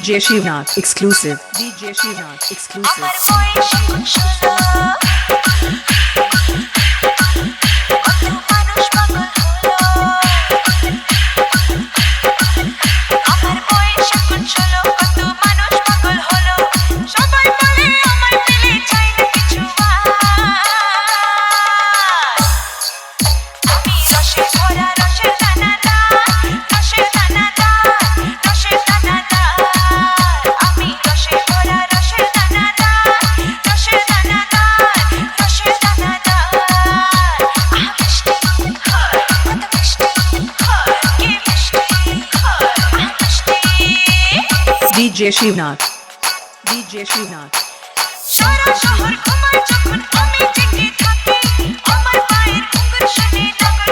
DJ Shivnath exclusive. DJ Shivnath exclusive. আমার বয়স এখন 16 কত মানুষ পাগল হলো আমার বয়স এখন 16 কত মানুষ পাগল হলো সবাই বলে আমায় পেলে চাই না কিছু আমি রসে ভরা রসের দানাদার রসের দানাদার রসের দানাদার আমি রসে ভরা রসের দানাদার রসের দানাদার রসের দানাদার মিষ্টি হয় কত মিষ্টি হয় কি মিষ্টি হয় মিষ্টি DJ Shivnath. DJ Shivnath. সারা শহর ঘুমায় যখন আমি জেগে থাকি আমার পায়ের ঘুঙুর শুনে নগর